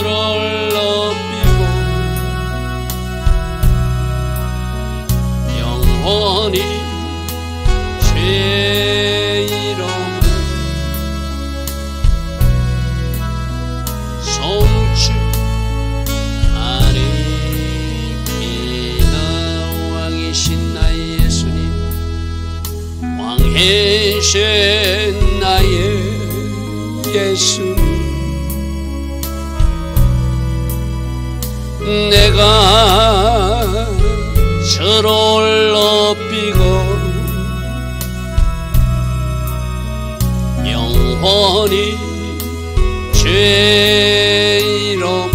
저를 높이고 영원히 죄 이름을 송축하리이다. 왕이신 나의 예수님, 왕이신 나의 예수님, 내가 저를 높이고 영원히 죄 이름을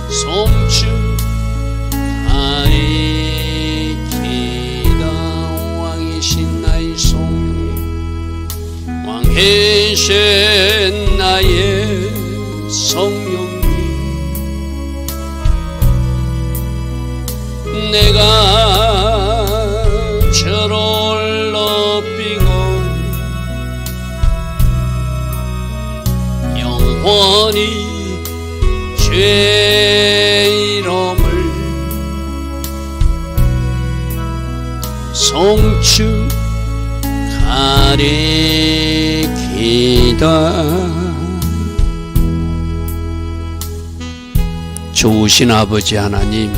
송축하리이다. 왕이신 나의 성령님, 왕이신 나의 성령님, 내가 저를 높이고 영원히 죄 이름을 송축하리이다. 좋으신 아버지 하나님,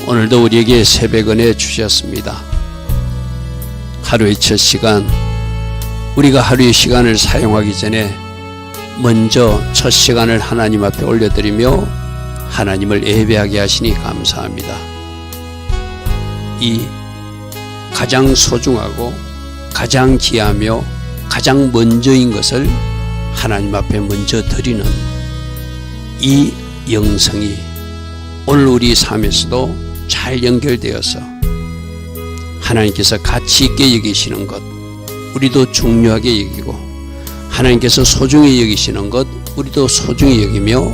오늘도 우리에게 새벽 은혜 주셨습니다. 하루의 첫 시간, 우리가 하루의 시간을 사용하기 전에 먼저 첫 시간을 하나님 앞에 올려드리며 하나님을 예배하게 하시니 감사합니다. 이 가장 소중하고 가장 귀하며 가장 먼저인 것을 하나님 앞에 먼저 드리는 이 영성이 오늘 우리 삶에서도 잘 연결되어서 하나님께서 가치 있게 여기시는 것 우리도 중요하게 여기고, 하나님께서 소중히 여기시는 것 우리도 소중히 여기며,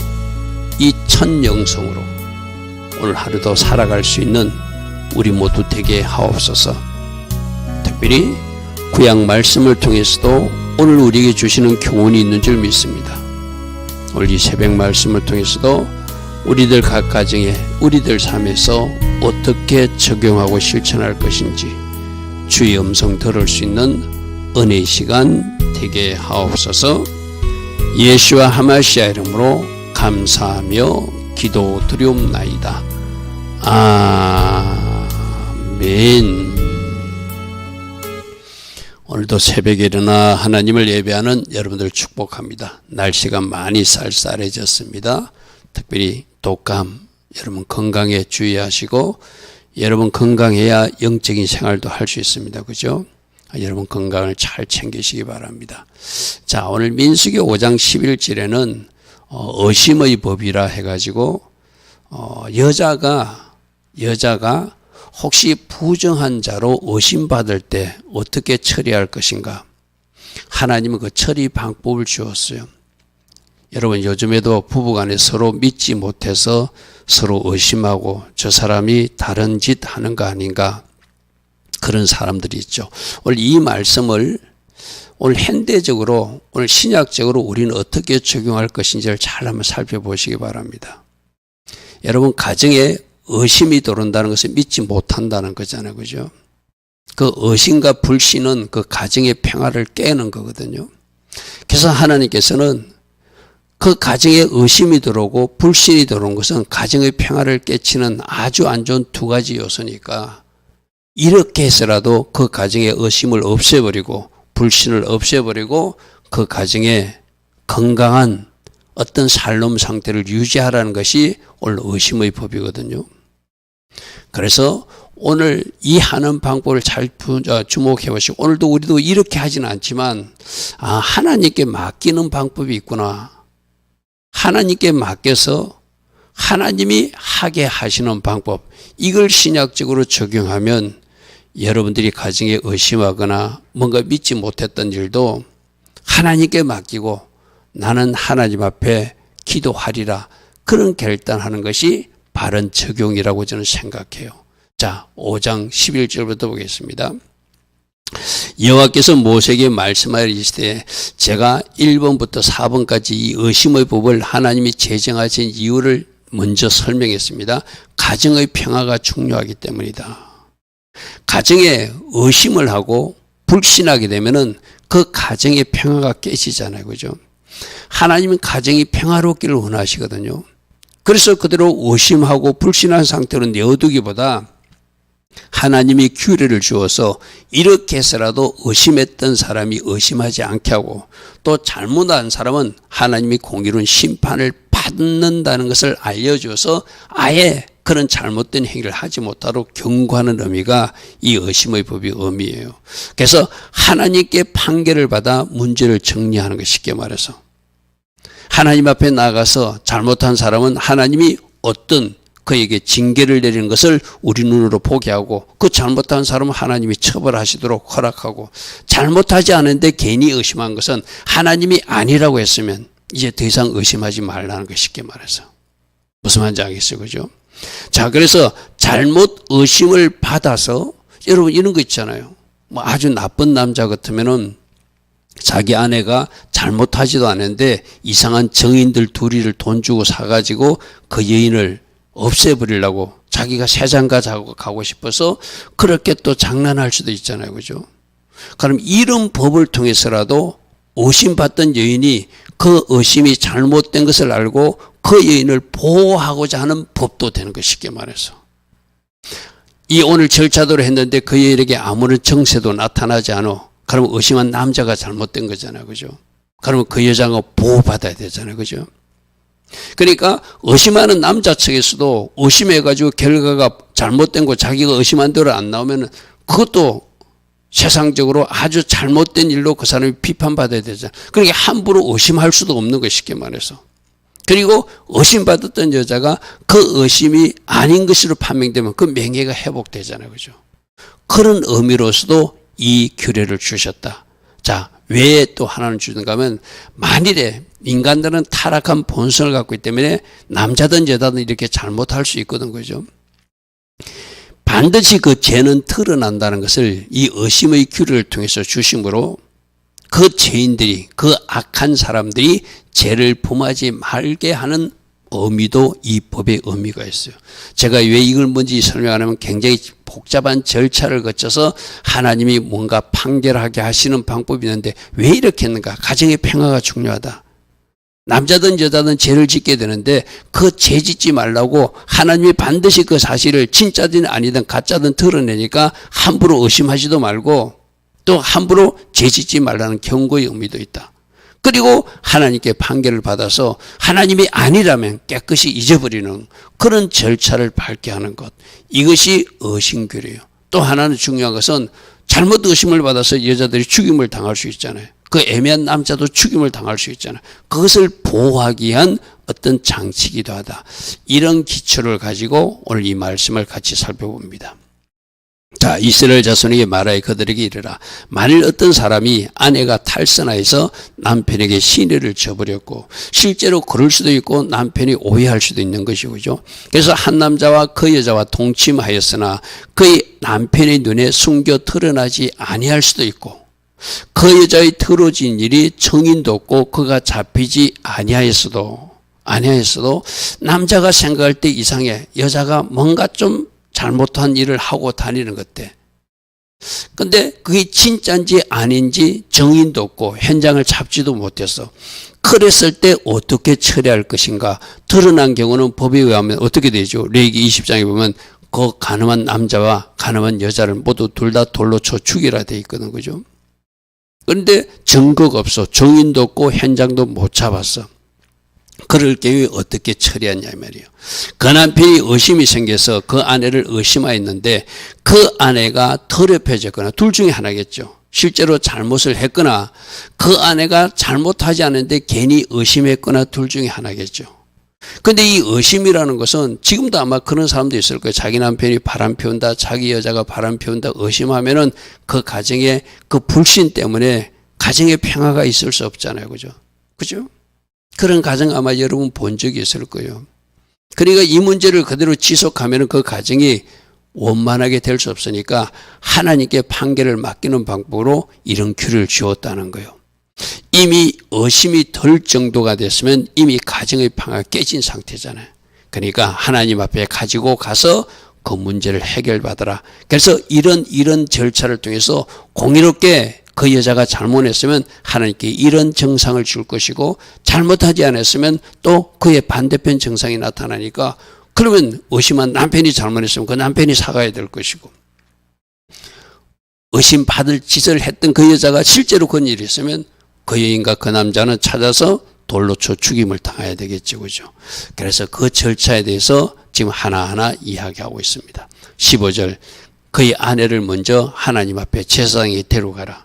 이 첫 영성으로 오늘 하루도 살아갈 수 있는 우리 모두 되게 하옵소서. 특별히 구약 말씀을 통해서도 오늘 우리에게 주시는 교훈이 있는 줄 믿습니다. 오늘 이 새벽 말씀을 통해서도 우리들 각 가정에 우리들 삶에서 어떻게 적용하고 실천할 것인지 주의 음성 들을 수 있는 은혜의 시간 되게 하옵소서. 예수와 하마시아 이름으로 감사하며 기도드리옵나이다. 아멘. 오늘도 새벽에 일어나 하나님을 예배하는 여러분들 축복합니다. 날씨가 많이 쌀쌀해졌습니다. 특별히 독감, 여러분 건강에 주의하시고, 여러분 건강해야 영적인 생활도 할 수 있습니다. 그죠? 여러분 건강을 잘 챙기시기 바랍니다. 자, 오늘 민수기 5장 11절에는 어심의 법이라 해가지고 여자가 혹시 부정한 자로 의심받을 때 어떻게 처리할 것인가, 하나님은 그 처리 방법을 주었어요. 여러분, 요즘에도 부부간에 서로 믿지 못해서 서로 의심하고 저 사람이 다른 짓 하는 거 아닌가, 그런 사람들이 있죠. 오늘 이 말씀을 오늘 현대적으로, 오늘 신약적으로 우리는 어떻게 적용할 것인지를 잘 한번 살펴보시기 바랍니다. 여러분, 가정에 의심이 들어온다는 것은 믿지 못한다는 거잖아요. 그죠? 그 의심과 불신은 그 가정의 평화를 깨는 거거든요. 그래서 하나님께서는 그 가정에 의심이 들어오고 불신이 들어온 것은 가정의 평화를 깨치는 아주 안 좋은 두 가지 요소니까, 이렇게 해서라도 그 가정의 의심을 없애버리고 불신을 없애버리고 그 가정에 건강한 어떤 살림 상태를 유지하라는 것이 오늘 의심의 법이거든요. 그래서 오늘 이 하는 방법을 잘 주목해 보시고, 오늘도 우리도 이렇게 하지는 않지만 하나님께 맡기는 방법이 있구나, 하나님께 맡겨서 하나님이 하게 하시는 방법, 이걸 신약적으로 적용하면 여러분들이 가정에 의심하거나 뭔가 믿지 못했던 일도 하나님께 맡기고 나는 하나님 앞에 기도하리라, 그런 결단하는 것이 바른 적용이라고 저는 생각해요. 자, 5장 11절부터 보겠습니다. 여호와께서 모세에게 말씀하시되 제가 1번부터 4번까지 이 의심의 법을 하나님이 제정하신 이유를 먼저 설명했습니다. 가정의 평화가 중요하기 때문이다. 가정에 의심을 하고 불신하게 되면은 그 가정의 평화가 깨지잖아요. 그죠? 하나님은 가정이 평화롭기를 원하시거든요. 그래서 그대로 의심하고 불신한 상태로 내어두기보다 하나님이 규례를 주어서 이렇게 해서라도 의심했던 사람이 의심하지 않게 하고 또 잘못한 사람은 하나님이 공의로운 심판을 받는다는 것을 알려주어서 아예 그런 잘못된 행위를 하지 못하도록 경고하는 의미가 이 의심의 법의 의미예요. 그래서 하나님께 판결을 받아 문제를 정리하는 것, 쉽게 말해서 하나님 앞에 나가서 잘못한 사람은 하나님이 어떤 그에게 징계를 내리는 것을 우리 눈으로 보게 하고 그 잘못한 사람은 하나님이 처벌하시도록 허락하고 잘못하지 않은데 괜히 의심한 것은 하나님이 아니라고 했으면 이제 더 이상 의심하지 말라는 것, 쉽게 말해서. 무슨 말인지 알겠어요? 그죠? 자, 그래서 잘못 의심을 받아서 여러분 이런 거 있잖아요. 뭐 아주 나쁜 남자 같으면은 자기 아내가 잘못하지도 않은데 이상한 정인들 둘이를 돈 주고 사가지고 그 여인을 없애버리려고 자기가 세상가 가고 싶어서 그렇게 또 장난할 수도 있잖아요. 그죠? 그럼 이런 법을 통해서라도 의심받던 여인이 그 의심이 잘못된 것을 알고 그 여인을 보호하고자 하는 법도 되는 것, 쉽게 말해서. 이 오늘 절차대로 했는데 그 여인에게 아무런 정세도 나타나지 않아. 그러면 의심한 남자가 잘못된 거잖아요. 그죠? 그러면 그 여자가 보호받아야 되잖아요. 그죠? 그러니까 의심하는 남자 측에서도 의심해가지고 결과가 잘못된 거 자기가 의심한 대로 안 나오면 그것도 세상적으로 아주 잘못된 일로 그 사람이 비판받아야 되잖아요. 그러니까 함부로 의심할 수도 없는 거, 쉽게 말해서. 그리고 의심받았던 여자가 그 의심이 아닌 것으로 판명되면 그 명예가 회복되잖아요. 그죠? 그런 의미로서도 이 규례를 주셨다. 자, 왜 또 하나는 주는가 하면 만일에 인간들은 타락한 본성을 갖고 있기 때문에 남자든 여자든 이렇게 잘못할 수 있거든. 그죠? 반드시 그 죄는 드러난다는 것을 이 의심의 규례를 통해서 주심으로 그 죄인들이, 그 악한 사람들이 죄를 범하지 말게 하는 의미도 이 법의 의미가 있어요. 제가 왜 이걸 뭔지 설명하냐면 굉장히 복잡한 절차를 거쳐서 하나님이 뭔가 판결하게 하시는 방법이 있는데 왜 이렇게 했는가? 가정의 평화가 중요하다. 남자든 여자든 죄를 짓게 되는데 그 죄 짓지 말라고 하나님이 반드시 그 사실을 진짜든 아니든 가짜든 드러내니까 함부로 의심하지도 말고 또 함부로 죄 짓지 말라는 경고의 의미도 있다. 그리고 하나님께 판결을 받아서 하나님이 아니라면 깨끗이 잊어버리는 그런 절차를 밟게 하는 것. 이것이 의심규례예요. 또 하나는 중요한 것은 잘못 의심을 받아서 여자들이 죽임을 당할 수 있잖아요. 그 애매한 남자도 죽임을 당할 수 있잖아요. 그것을 보호하기 위한 어떤 장치이기도 하다. 이런 기초를 가지고 오늘 이 말씀을 같이 살펴봅니다. 자, 이스라엘 자손에게 말하여 그들에게 이르라. 만일 어떤 사람이 아내가 탈선하여서 남편에게 시내를 져버렸고 실제로 그럴 수도 있고 남편이 오해할 수도 있는 것이죠. 그죠? 그래서 한 남자와 그 여자와 동침하였으나 그의 남편의 눈에 숨겨 드러나지 아니할 수도 있고 그 여자의 들어진 일이 정인도 없고 그가 잡히지 아니하였어도 남자가 생각할 때 이상해. 여자가 뭔가 좀 잘못한 일을 하고 다니는 것 같아. 근데 그게 진짜인지 아닌지 정인도 없고 현장을 잡지도 못했어. 그랬을 때 어떻게 처리할 것인가? 드러난 경우는 법에 의하면 어떻게 되죠? 레위기 20장에 보면 그 간음한 남자와 간음한 여자를 모두 둘 다 돌로 쳐 죽이라 돼 있거든. 그죠? 그런데 증거가 없어. 정인도 없고 현장도 못 잡았어. 그럴 경우에 어떻게 처리하냐 이 말이에요. 그 남편이 의심이 생겨서 그 아내를 의심하였는데 그 아내가 더럽혀졌거나 둘 중에 하나겠죠. 실제로 잘못을 했거나 그 아내가 잘못하지 않은데 괜히 의심했거나 둘 중에 하나겠죠. 근데 이 의심이라는 것은 지금도 아마 그런 사람도 있을 거예요. 자기 남편이 바람 피운다, 자기 여자가 바람 피운다 의심하면은 그 가정에 그 불신 때문에 가정에 평화가 있을 수 없잖아요. 그죠? 그죠? 그런 가정 아마 여러분 본 적이 있을 거예요. 그러니까 이 문제를 그대로 지속하면 그 가정이 원만하게 될 수 없으니까 하나님께 판결을 맡기는 방법으로 이런 규를 지었다는 거예요. 이미 의심이 덜 정도가 됐으면 이미 가정의 평화가 깨진 상태잖아요. 그러니까 하나님 앞에 가지고 가서 그 문제를 해결받아라. 그래서 이런 절차를 통해서 공의롭게 그 여자가 잘못했으면 하나님께 이런 정상을 줄 것이고, 잘못하지 않았으면 또 그의 반대편 정상이 나타나니까, 그러면 의심한 남편이 잘못했으면 그 남편이 사과해야 될 것이고, 의심받을 짓을 했던 그 여자가 실제로 그런 일이 있으면 그 여인과 그 남자는 찾아서 돌로 쳐 죽임을 당해야 되겠죠. 그죠? 그래서 그 절차에 대해서 지금 하나하나 이야기하고 있습니다. 15절, 그의 아내를 먼저 하나님 앞에 제사장에게 데려가라.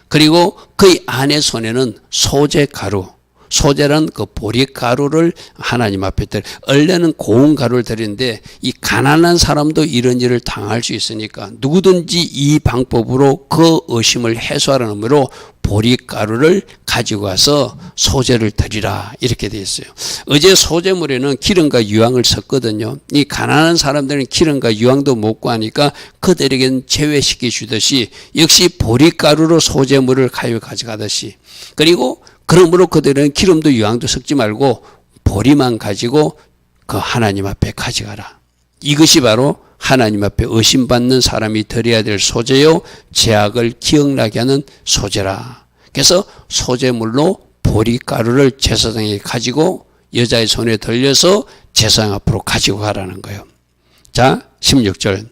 그리고 그의 아내 손에는 소재 가루, 소재란 그 보리 가루를 하나님 앞에 원래는 고운 가루를 드리는데, 이 가난한 사람도 이런 일을 당할 수 있으니까 누구든지 이 방법으로 그 의심을 해소하라는 의미로 보리가루를 가지고 와서 소재를 드리라, 이렇게 되어 있어요. 어제 소재물에는 기름과 유황을 섞거든요. 이 가난한 사람들은 기름과 유황도 못 구하니까 그들에게는 제외시켜 주듯이, 역시 보리가루로 소재물을 가져가듯이, 그리고 그러므로 그들은 기름도 유황도 섞지 말고 보리만 가지고 그 하나님 앞에 가져가라. 이것이 바로 하나님 앞에 의심받는 사람이 드려야 될 소재요, 죄악을 기억나게 하는 소재라. 그래서 소재물로 보리가루를 제사장에게 가지고 여자의 손에 들려서 제사장 앞으로 가지고 가라는 거예요. 자, 16절.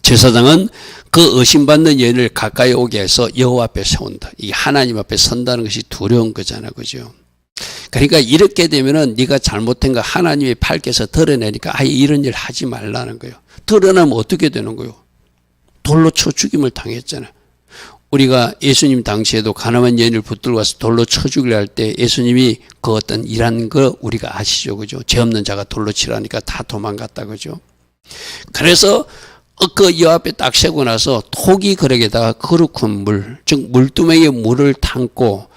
제사장은 그 의심받는 여인을 가까이 오게 해서 여호와 앞에 세운다. 이 하나님 앞에 선다는 것이 두려운 거잖아, 그죠? 그러니까 이렇게 되면은 네가 잘못한 거 하나님이 밝혀서 드러내니까 아예 이런 일 하지 말라는 거예요. 드러나면 어떻게 되는 거예요? 돌로 쳐 죽임을 당했잖아요. 우리가 예수님 당시에도 가나안 여인을 붙들고 와서 돌로 쳐 죽이려 할 때 예수님이 그 어떤 일한 거 우리가 아시죠, 그죠? 죄 없는 자가 돌로 치라니까 다 도망갔다, 그죠? 그래서 그 여 앞에 딱 세고 나서 토기 그릇에다가 거룩한 물, 즉 물두멍에 물을 담고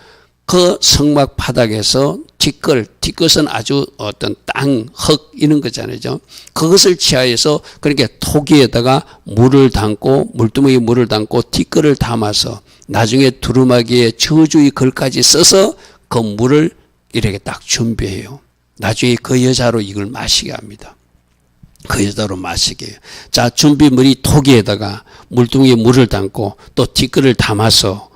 그 성막 바닥에서 뒷것은 아주 어떤 땅, 흙 이런 거잖아요. 그것을 취하여서 그렇게 토기에다가 물을 담고 물두멍에 물을 담고 뒷것을 담아서 나중에 두루마기에 저주의 글까지 써서 그 물을 이렇게 딱 준비해요. 나중에 그 여자로 이걸 마시게 합니다. 그 여자로 마시게 해요. 자, 준비물이 토기에다가 물두멍에 물을 담고 또 뒷것을 담아서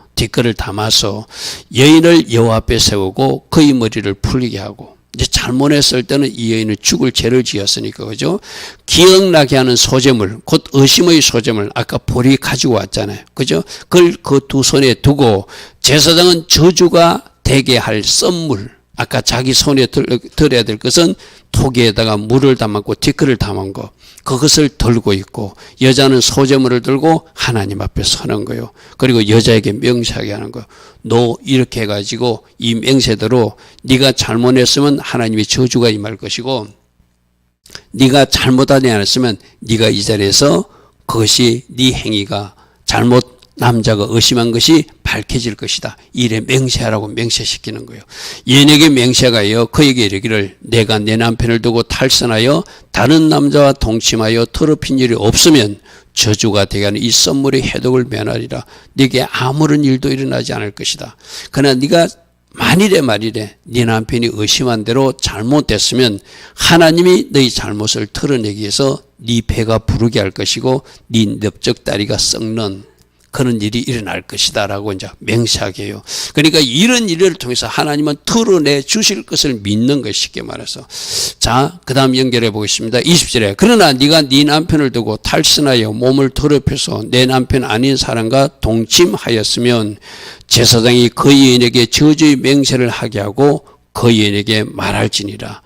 여인을 여호와 앞에 세우고 그의 머리를 풀리게 하고, 이제 잘못했을 때는 이 여인은 죽을 죄를 지었으니까, 그죠? 기억나게 하는 소재물, 곧 의심의 소재물, 아까 보리 가지고 왔잖아요, 그죠? 그걸 그 두 손에 두고 제사장은 저주가 되게 할 썸물, 아까 자기 손에 들어야 될 것은 토기에다가 물을 담았고 뒷글을 담은 거, 그것을 들고 있고, 여자는 소재물을 들고 하나님 앞에 서는 거예요. 그리고 여자에게 명시하게 하는 거예요. 너 이렇게 해가지고 이 맹세대로 네가 잘못했으면 하나님의 저주가 임할 것이고, 네가 잘못하지 않았으면 네가 이 자리에서 그것이 네 행위가 잘못, 남자가 의심한 것이 밝혀질 것이다. 이래 맹세하라고 맹세시키는 거예요. 여인에게 맹세하여 그에게 이르기를, 내가 내 남편을 두고 탈선하여 다른 남자와 동침하여 더럽힌 일이 없으면 저주가 되게 하는 이 썸물의 해독을 면하리라. 네게 아무런 일도 일어나지 않을 것이다. 그러나 네가 만일에 네 남편이 의심한 대로 잘못됐으면 하나님이 너희 잘못을 털어내기 위해서 네 배가 부르게 할 것이고 네 넓적다리가 썩는 그런 일이 일어날 것이다 라고 이제 맹세하게 해요. 그러니까 이런 일을 통해서 하나님은 털어내 주실 것을 믿는 것, 쉽게 말해서. 자, 그 다음 연결해 보겠습니다. 20절에 그러나 네가 네 남편을 두고 탈선하여 몸을 더럽혀서 내 남편 아닌 사람과 동침하였으면 제사장이 그 여인에게 저주의 맹세를 하게 하고 그 여인에게 말할지니라.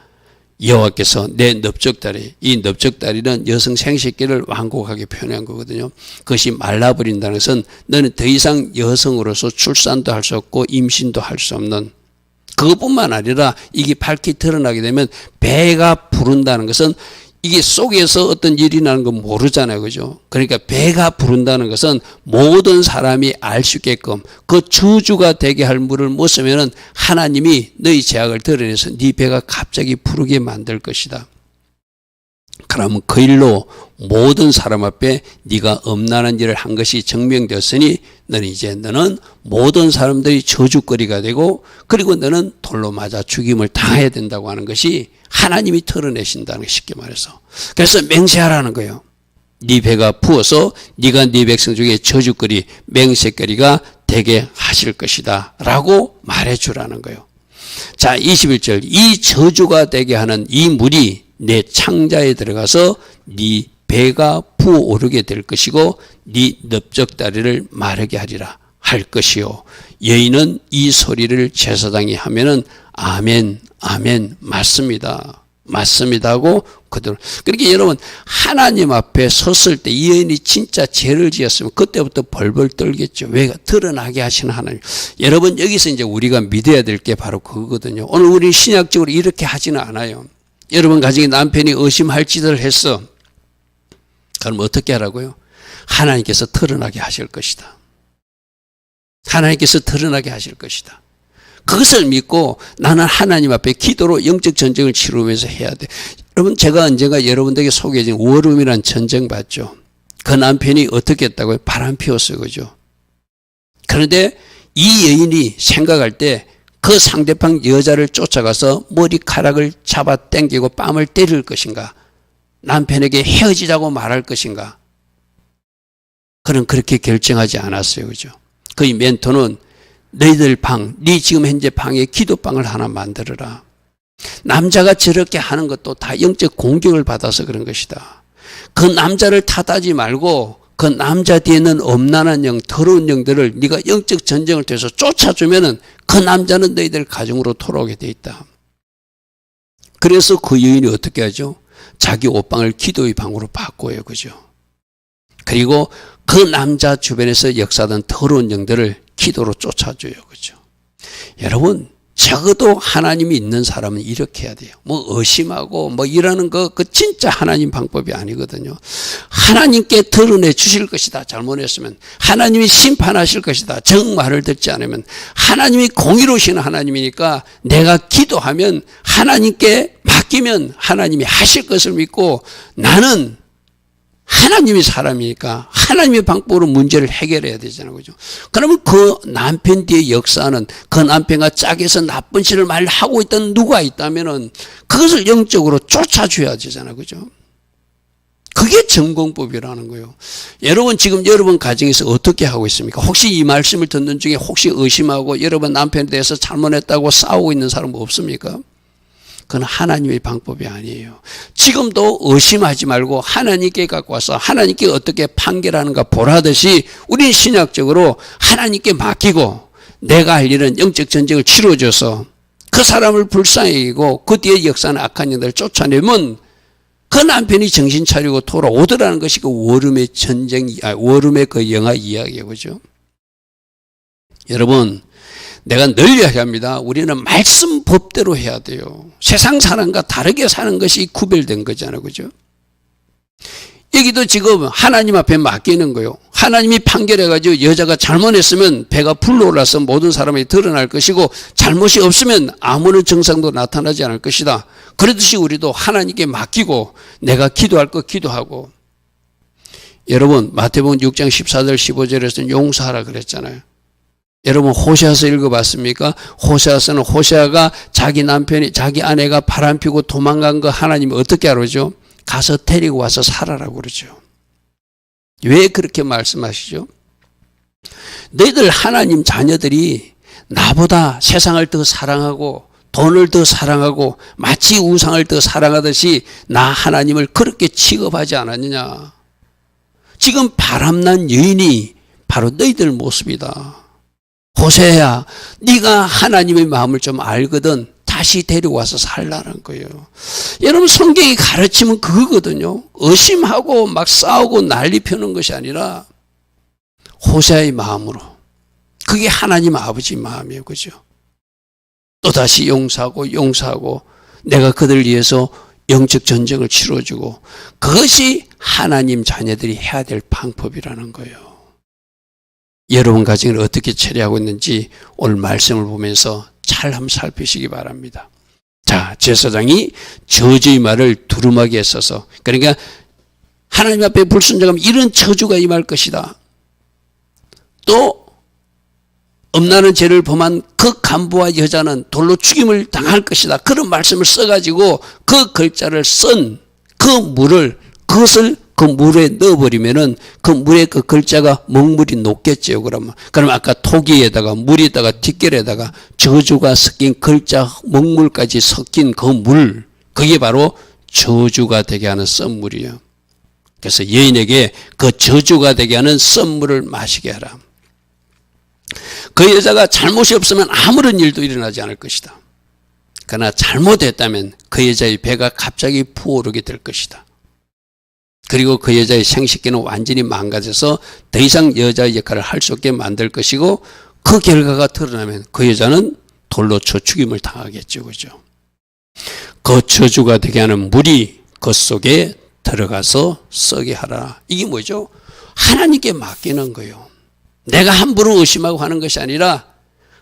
여호와께서 내 넓적다리, 이 넓적다리는 여성 생식기를 완곡하게 표현한 거거든요. 그것이 말라버린다는 것은 너는 더 이상 여성으로서 출산도 할 수 없고 임신도 할 수 없는, 그것뿐만 아니라 이게 밝히 드러나게 되면 배가 부른다는 것은 이게 속에서 어떤 일이 나는 건 모르잖아요, 그죠? 그러니까 배가 부른다는 것은 모든 사람이 알 수 있게끔 그 저주가 되게 할 물을 먹으면은 하나님이 너희 죄악을 드러내서 네 배가 갑자기 부르게 만들 것이다. 그러면 그 일로 모든 사람 앞에 네가 엄란한 일을 한 것이 증명되었으니 너는 모든 사람들이 저주거리가 되고 그리고 너는 돌로 맞아 죽임을 당해야 된다고 하는 것이 하나님이 털어내신다는 거 쉽게 말해서. 그래서 맹세하라는 거예요. 네 배가 부어서 네가 네 백성 중에 저주거리 맹세거리가 되게 하실 것이다 라고 말해주라는 거예요. 자 21절 이 저주가 되게 하는 이 물이 내 창자에 들어가서 네 배가 부어오르게 될 것이고 네 넓적다리를 마르게 하리라 할 것이요 여인은 이 소리를 제사장이 하면은 아멘 아멘 맞습니다 맞습니다 하고 그대로. 그렇게 여러분 하나님 앞에 섰을 때 이 여인이 진짜 죄를 지었으면 그때부터 벌벌 떨겠죠. 왜? 드러나게 하시는 하나님. 여러분 여기서 이제 우리가 믿어야 될 게 바로 그거거든요. 오늘 우리 신약적으로 이렇게 하지는 않아요. 여러분 가정에 남편이 의심할 짓을 했어. 그럼 어떻게 하라고요? 하나님께서 드러나게 하실 것이다. 하나님께서 드러나게 하실 것이다. 그것을 믿고 나는 하나님 앞에 기도로 영적 전쟁을 치르면서 해야 돼. 여러분 제가 언젠가 여러분들에게 소개해준 워룸이라는 전쟁 봤죠. 그 남편이 어떻게 했다고요? 바람 피웠어요. 그죠? 그런데 이 여인이 생각할 때 그 상대방 여자를 쫓아가서 머리카락을 잡아 당기고 뺨을 때릴 것인가? 남편에게 헤어지자고 말할 것인가? 그는 그렇게 결정하지 않았어요. 그죠? 그의 멘토는 너희들 방, 네 지금 현재 방에 기도방을 하나 만들어라. 남자가 저렇게 하는 것도 다 영적 공격을 받아서 그런 것이다. 그 남자를 탓하지 말고 그 남자 뒤에는 엄난한 영, 더러운 영들을 네가 영적 전쟁을 통해서 쫓아주면은 그 남자는 너희들 가정으로 돌아오게 돼 있다. 그래서 그 여인이 어떻게 하죠? 자기 옷방을 기도의 방으로 바꿔요. 그죠? 그리고 그 남자 주변에서 역사하던 더러운 영들을 기도로 쫓아줘요. 그죠? 여러분, 적어도 하나님이 있는 사람은 이렇게 해야 돼요. 뭐 의심하고 뭐 이러는 거, 그 진짜 하나님 방법이 아니거든요. 하나님께 드러내 주실 것이다. 잘못했으면. 하나님이 심판하실 것이다. 정말을 듣지 않으면. 하나님이 공의로우신 하나님이니까 내가 기도하면 하나님께 맡기면 하나님이 하실 것을 믿고 나는 하나님이 사람이니까 하나님의 방법으로 문제를 해결해야 되잖아요. 그죠? 그러면 그 남편 뒤에 역사하는 그 남편과 짝에서 나쁜 짓을 말하고 있던 누가 있다면은 그것을 영적으로 쫓아줘야 되잖아요. 그죠? 그게 전공법이라는 거예요. 여러분 지금 여러분 가정에서 어떻게 하고 있습니까? 혹시 이 말씀을 듣는 중에 혹시 의심하고 여러분 남편에 대해서 잘못했다고 싸우고 있는 사람 없습니까? 그건 하나님의 방법이 아니에요. 지금도 의심하지 말고 하나님께 갖고 와서 하나님께 어떻게 판결하는가 보라듯이 우리는 신약적으로 하나님께 맡기고 내가 할 일은 영적 전쟁을 치러줘서 그 사람을 불쌍히 여기고 그 뒤에 역사는 악한 영들을 쫓아내면 그 남편이 정신 차리고 돌아오더라는 것이 그 워룸의 전쟁, 워룸의 그 영화 이야기예요. 그죠? 여러분, 내가 늘 이야기합니다. 우리는 말씀 법대로 해야 돼요. 세상 사람과 다르게 사는 것이 구별된 거잖아요. 그죠? 여기도 지금 하나님 앞에 맡기는 거예요. 하나님이 판결해가지고 여자가 잘못했으면 배가 불러올라서 모든 사람이 드러날 것이고 잘못이 없으면 아무런 증상도 나타나지 않을 것이다. 그러듯이 우리도 하나님께 맡기고 내가 기도할 거 기도하고. 여러분 마태복음 6장 14절 15절에서는 용서하라 그랬잖아요. 여러분 호세아서 읽어봤습니까? 호세아서는 호세아가 자기 남편이 자기 아내가 바람피고 도망간 거 하나님이 어떻게 알아죠? 가서 데리고 와서 살아라고 그러죠. 왜 그렇게 말씀하시죠? 너희들 하나님 자녀들이 나보다 세상을 더 사랑하고 돈을 더 사랑하고 마치 우상을 더 사랑하듯이 나 하나님을 그렇게 취급하지 않았느냐. 지금 바람난 여인이 바로 너희들 모습이다. 호세야, 네가 하나님의 마음을 좀 알거든 다시 데려와서 살라는 거예요. 여러분 성경이 가르치면 그거거든요. 의심하고 막 싸우고 난리 펴는 것이 아니라 호세아의 마음으로. 그게 하나님 아버지 마음이에요. 그죠? 또다시 용서하고 내가 그들 위해서 영적 전쟁을 치러주고 그것이 하나님 자녀들이 해야 될 방법이라는 거예요. 여러분 가정을 어떻게 처리하고 있는지 오늘 말씀을 보면서 잘 한번 살피시기 바랍니다. 자, 제사장이 저주의 말을 두루마기에 써서, 그러니까 하나님 앞에 불순종하면 이런 저주가 임할 것이다. 또 음란한 죄를 범한 그 간부와 여자는 돌로 죽임을 당할 것이다. 그런 말씀을 써가지고 그 글자를 쓴 그 물을, 그것을 그 물에 넣어버리면은 그 물에 그 글자가 먹물이 녹겠죠. 그러면 아까 토기에다가 물에다가 뒷결에다가 저주가 섞인 글자 먹물까지 섞인 그 물, 그게 바로 저주가 되게 하는 썬물이에요. 그래서 여인에게 그 저주가 되게 하는 썬물을 마시게 하라. 그 여자가 잘못이 없으면 아무런 일도 일어나지 않을 것이다. 그러나 잘못했다면 그 여자의 배가 갑자기 부어오르게 될 것이다. 그리고 그 여자의 생식기는 완전히 망가져서 더 이상 여자의 역할을 할 수 없게 만들 것이고, 그 결과가 드러나면 그 여자는 돌로 쳐 죽임을 당하겠죠. 그죠? 그 저주가 되게 하는 물이 그 속에 들어가서 썩게 하라. 이게 뭐죠? 하나님께 맡기는 거예요. 내가 함부로 의심하고 하는 것이 아니라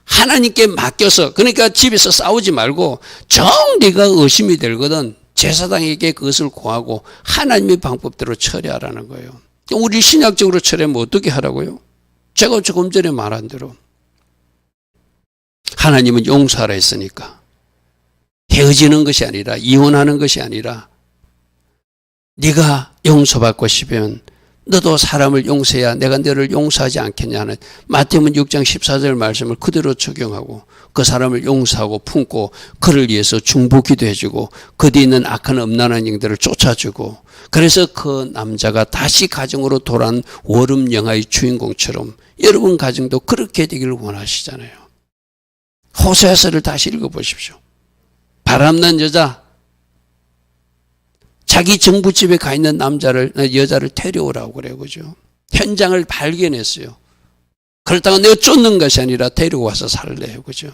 하나님께 맡겨서, 그러니까 집에서 싸우지 말고 정 네가 의심이 되거든 제사장에게 그것을 고하고 하나님의 방법대로 처리하라는 거예요. 우리 신약적으로 처리하면 어떻게 하라고요? 제가 조금 전에 말한 대로 하나님은 용서하라 했으니까 헤어지는 것이 아니라, 이혼하는 것이 아니라, 네가 용서받고 싶으면 너도 사람을 용서해야 내가 너를 용서하지 않겠냐 하는 마태복음 6장 14절 말씀을 그대로 적용하고 그 사람을 용서하고 품고 그를 위해서 중보 기도해주고 그 뒤에 있는 악한 음란한 영들을 쫓아주고, 그래서 그 남자가 다시 가정으로 돌아온 월음 영화의 주인공처럼 여러분 가정도 그렇게 되기를 원하시잖아요. 호세아서를 다시 읽어보십시오. 바람난 여자, 자기 정부집에 가 있는 여자를 데려오라고 그래요. 그죠? 현장을 발견했어요. 그렇다고 내가 쫓는 것이 아니라 데리고 와서 살래요. 그죠?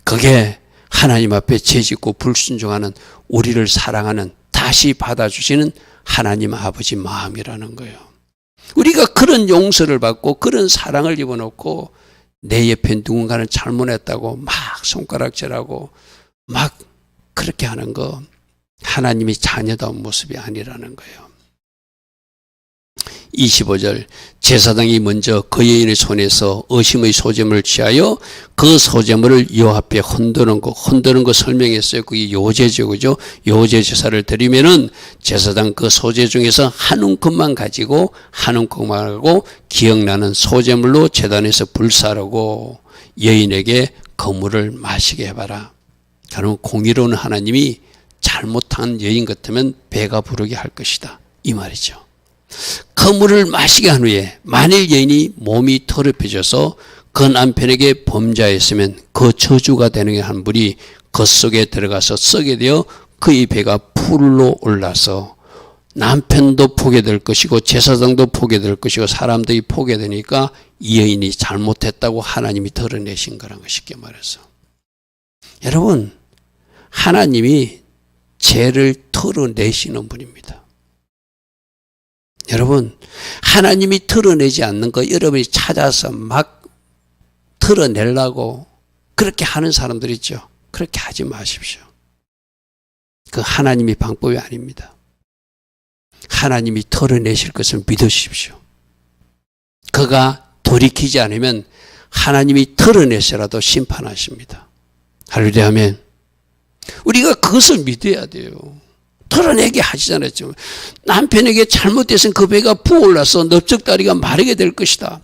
그게 하나님 앞에 죄짓고 불순종하는 우리를 사랑하는, 다시 받아주시는 하나님 아버지 마음이라는 거예요. 우리가 그런 용서를 받고 그런 사랑을 입어놓고 내 옆에 누군가는 잘못했다고 막 손가락질하고 막 그렇게 하는 거, 하나님이 자녀다운 모습이 아니라는 거예요. 25절, 제사장이 먼저 그 여인의 손에서 의심의 소재물을 취하여 그 소재물을 여 앞에 흔드는 거 설명했어요. 그게 요제죠. 그죠? 요제 제사를 드리면은 제사장 그 소재 중에서 한 움큼만 가지고 한 움큼만 하고 기억나는 소재물로 제단에서 불사르고 여인에게 그 물을 마시게 해봐라. 그러면 공의로운 하나님이 잘못한 여인 같으면 배가 부르게 할 것이다, 이 말이죠. 그 물을 마시게 한 후에 만일 여인이 몸이 더럽혀져서 그 남편에게 범죄했으면 그 저주가 되는 한 물이 그 속에 들어가서 썩게 되어 그의 배가 풀로 올라서 남편도 포게 될 것이고 제사장도 포게 될 것이고 사람들이 포게 되니까 이 여인이 잘못했다고 하나님이 드러내신 거라는 거, 쉽게 말해서. 여러분, 하나님이 죄를 털어내시는 분입니다. 여러분, 하나님이 털어내지 않는 거 여러분이 찾아서 막 털어내려고 그렇게 하는 사람들 있죠. 그렇게 하지 마십시오. 그 하나님의 방법이 아닙니다. 하나님이 털어내실 것을 믿으십시오. 그가 돌이키지 않으면 하나님이 털어내서라도 심판하십니다. 할렐루야 아멘. 우리가 그것을 믿어야 돼요. 털어내게 하시잖아요. 남편에게 잘못돼서 그 배가 부어올라서 넓적다리가 마르게 될 것이다.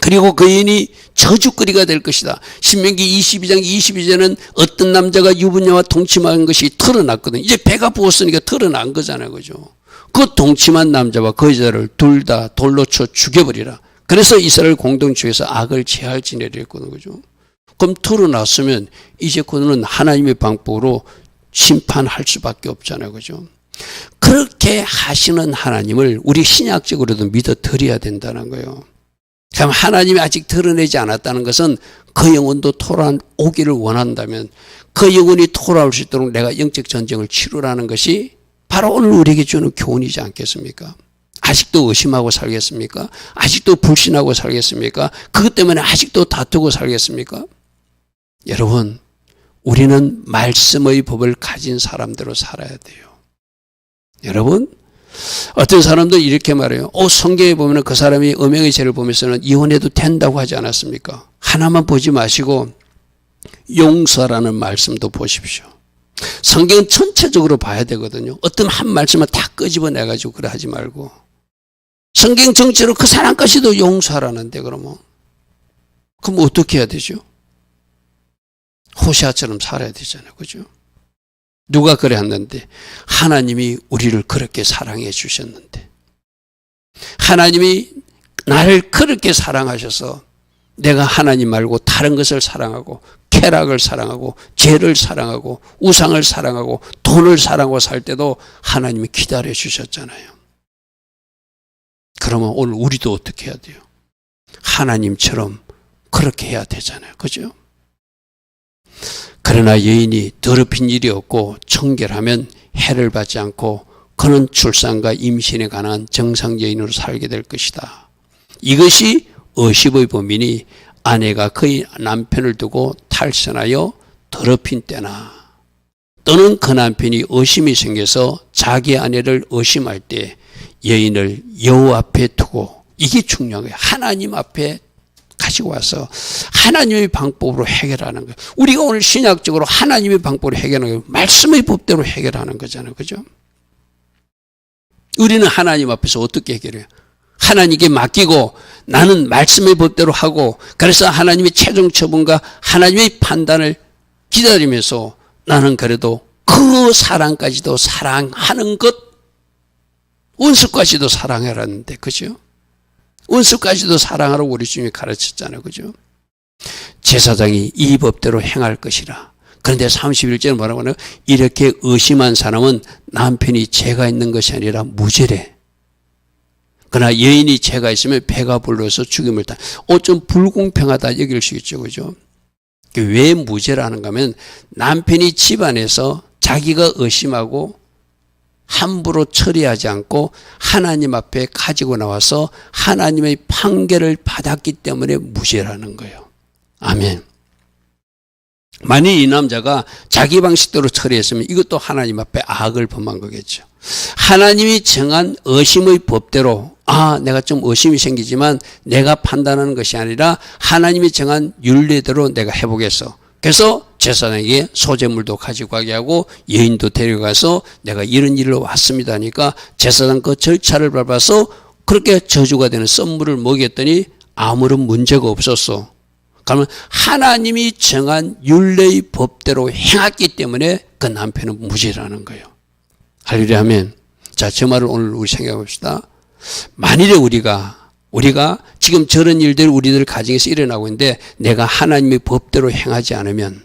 그리고 그 여인이 저주거리가 될 것이다. 신명기 22장 22절은 어떤 남자가 유부녀와 동침한 것이 털어났거든요. 이제 배가 부었으니까 털어난 거잖아요. 그죠? 그 동침한 남자와 그 여자를 둘 다 돌로 쳐 죽여버리라. 그래서 이스라엘 공동체에서 악을 제할지내려 했거든요. 그죠? 그럼 털어놨으면 이제 그는 하나님의 방법으로 심판할 수밖에 없잖아요. 그죠? 그렇게 하시는 하나님을 우리 신약적으로도 믿어 드려야 된다는 거예요. 그럼 하나님이 아직 드러내지 않았다는 것은 그 영혼도 돌아오기를 원한다면 그 영혼이 돌아올 수 있도록 내가 영적 전쟁을 치르라는 것이 바로 오늘 우리에게 주는 교훈이지 않겠습니까? 아직도 의심하고 살겠습니까? 아직도 불신하고 살겠습니까? 그것 때문에 아직도 다투고 살겠습니까? 여러분, 우리는 말씀의 법을 가진 사람대로 살아야 돼요. 여러분, 어떤 사람도 이렇게 말해요. 성경에 보면 그 사람이 음행의 죄를 보면서는 이혼해도 된다고 하지 않았습니까? 하나만 보지 마시고 용서라는 말씀도 보십시오. 성경은 전체적으로 봐야 되거든요. 어떤 한 말씀을 다 끄집어내가지고 그래 하지 말고 성경 전체로 그 사람까지도 용서하라는데 그럼 어떻게 해야 되죠? 호세아처럼 살아야 되잖아요. 그죠? 누가 그래 했는데 하나님이 우리를 그렇게 사랑해 주셨는데 하나님이 나를 그렇게 사랑하셔서 내가 하나님 말고 다른 것을 사랑하고 쾌락을 사랑하고 죄를 사랑하고 우상을 사랑하고 돈을 사랑하고 살 때도 하나님이 기다려 주셨잖아요. 그러면 오늘 우리도 어떻게 해야 돼요? 하나님처럼 그렇게 해야 되잖아요. 그죠? 그러나 여인이 더럽힌 일이 없고 청결하면 해를 받지 않고 그는 출산과 임신에 관한 정상 여인으로 살게 될 것이다. 이것이 어십의 범인이 아내가 그의 남편을 두고 탈선하여 더럽힌 때나 또는 그 남편이 의심이 생겨서 자기 아내를 의심할 때 여인을 여호와 앞에 두고 이게 중요한 거예요. 하나님 앞에 가지고 와서 하나님의 방법으로 해결하는 거예요. 우리가 오늘 신약적으로 하나님의 방법으로 해결하는 거예요. 말씀의 법대로 해결하는 거잖아요. 그죠? 우리는 하나님 앞에서 어떻게 해결해요? 하나님께 맡기고 나는 말씀의 법대로 하고 그래서 하나님의 최종 처분과 하나님의 판단을 기다리면서 나는 그래도 그 사랑까지도 사랑하는 것 원수까지도 사랑하라는데 그죠? 원수까지도 사랑하라고 우리 주님이 가르쳤잖아요. 그죠? 제사장이 이 법대로 행할 것이라. 그런데 31절에 뭐라고 하나요? 이렇게 의심한 사람은 남편이 죄가 있는 것이 아니라 무죄래. 그러나 여인이 죄가 있으면 배가 불러서 죽임을 당. 좀 불공평하다 여길 수 있죠. 그죠? 왜 무죄라는가 하면 남편이 집안에서 자기가 의심하고 함부로 처리하지 않고 하나님 앞에 가지고 나와서 하나님의 판결을 받았기 때문에 무죄라는 거예요. 아멘. 만일 이 남자가 자기 방식대로 처리했으면 이것도 하나님 앞에 악을 범한 거겠죠. 하나님이 정한 의심의 법대로 내가 좀 의심이 생기지만 내가 판단하는 것이 아니라 하나님이 정한 율례대로 내가 해보겠어. 그래서 제사장에게 소재물도 가지고 가게 하고 여인도 데려가서 내가 이런 일로 왔습니다 하니까 제사장 그 절차를 밟아서 그렇게 저주가 되는 썸물을 먹였더니 아무런 문제가 없었어. 그러면 하나님이 정한 율례의 법대로 행했기 때문에 그 남편은 무죄라는 거예요. 할렐루야 아멘. 자, 저 말을 오늘 우리 생각해 봅시다. 만일에 우리가 지금 저런 일들이 우리들 가정에서 일어나고 있는데 내가 하나님의 법대로 행하지 않으면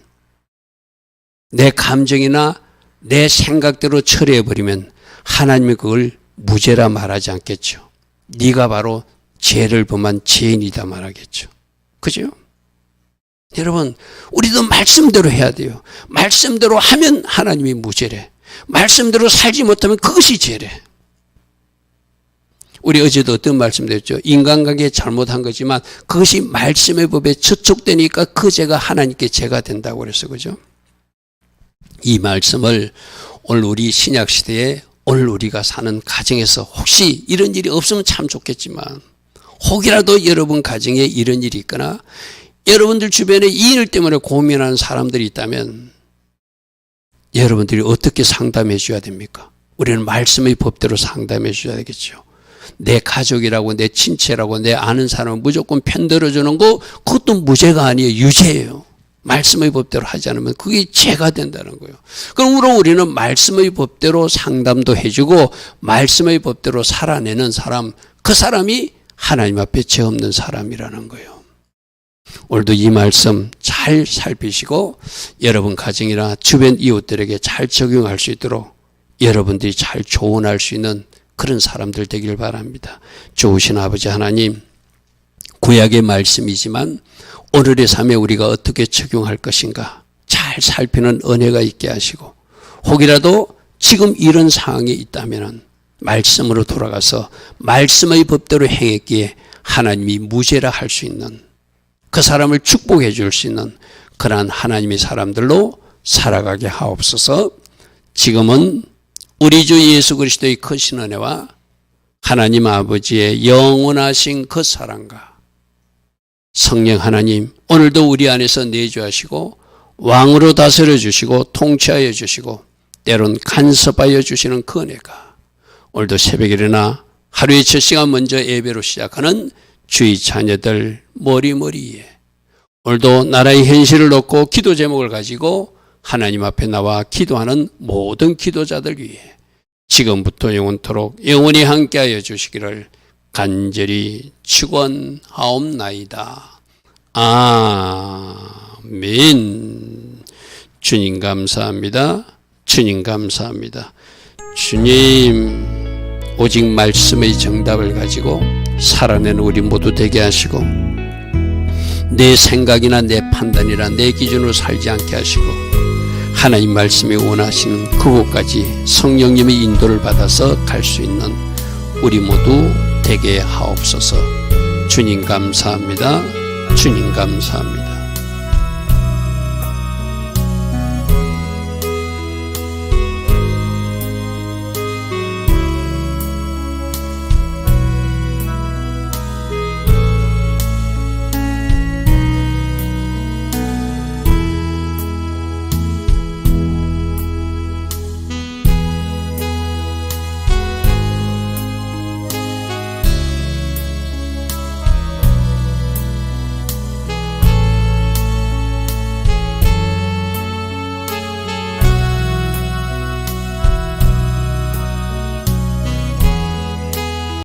내 감정이나 내 생각대로 처리해버리면 하나님이 그걸 무죄라 말하지 않겠죠. 네가 바로 죄를 범한 죄인이다 말하겠죠. 그죠? 여러분 우리도 말씀대로 해야 돼요. 말씀대로 하면 하나님이 무죄래. 말씀대로 살지 못하면 그것이 죄래. 우리 어제도 어떤 말씀 드렸죠. 인간관계에 잘못한 거지만 그것이 말씀의 법에 저촉되니까 그 죄가 하나님께 죄가 된다고 그랬어. 그죠? 이 말씀을 오늘 우리 신약시대에 오늘 우리가 사는 가정에서 혹시 이런 일이 없으면 참 좋겠지만 혹이라도 여러분 가정에 이런 일이 있거나 여러분들 주변에 이 일 때문에 고민하는 사람들이 있다면 여러분들이 어떻게 상담해 줘야 됩니까? 우리는 말씀의 법대로 상담해 줘야 되겠죠. 내 가족이라고 내 친체라고 내 아는 사람은 무조건 편들어주는 거 그것도 무죄가 아니에요. 유죄예요. 말씀의 법대로 하지 않으면 그게 죄가 된다는 거예요. 그러므로 우리는 말씀의 법대로 상담도 해주고 말씀의 법대로 살아내는 사람, 그 사람이 하나님 앞에 죄 없는 사람이라는 거예요. 오늘도 이 말씀 잘 살피시고 여러분 가정이나 주변 이웃들에게 잘 적용할 수 있도록 여러분들이 잘 조언할 수 있는 그런 사람들 되길 바랍니다. 좋으신 아버지 하나님, 구약의 말씀이지만 오늘의 삶에 우리가 어떻게 적용할 것인가 잘 살피는 은혜가 있게 하시고 혹이라도 지금 이런 상황에 있다면 말씀으로 돌아가서 말씀의 법대로 행했기에 하나님이 무죄라 할 수 있는 그 사람을 축복해 줄 수 있는 그러한 하나님의 사람들로 살아가게 하옵소서. 지금은 우리 주 예수 그리스도의 크신 은혜와 하나님 아버지의 영원하신 그 사랑과 성령 하나님 오늘도 우리 안에서 내주하시고 왕으로 다스려 주시고 통치하여 주시고 때론 간섭하여 주시는 그 은혜가 오늘도 새벽에 일어나 하루의 첫 시간 먼저 예배로 시작하는 주의 자녀들 머리머리에 오늘도 나라의 현실을 놓고 기도 제목을 가지고 하나님 앞에 나와 기도하는 모든 기도자들 위해 지금부터 영원토록 영원히 함께하여 주시기를 간절히 축원하옵나이다. 아멘. 주님 감사합니다. 주님 감사합니다. 주님 오직 말씀의 정답을 가지고 살아내는 우리 모두 되게 하시고 내 생각이나 내 판단이나 내 기준으로 살지 않게 하시고 하나님 말씀이 원하시는 그곳까지 성령님의 인도를 받아서 갈 수 있는 우리 모두 되게 하옵소서. 주님 감사합니다. 주님 감사합니다.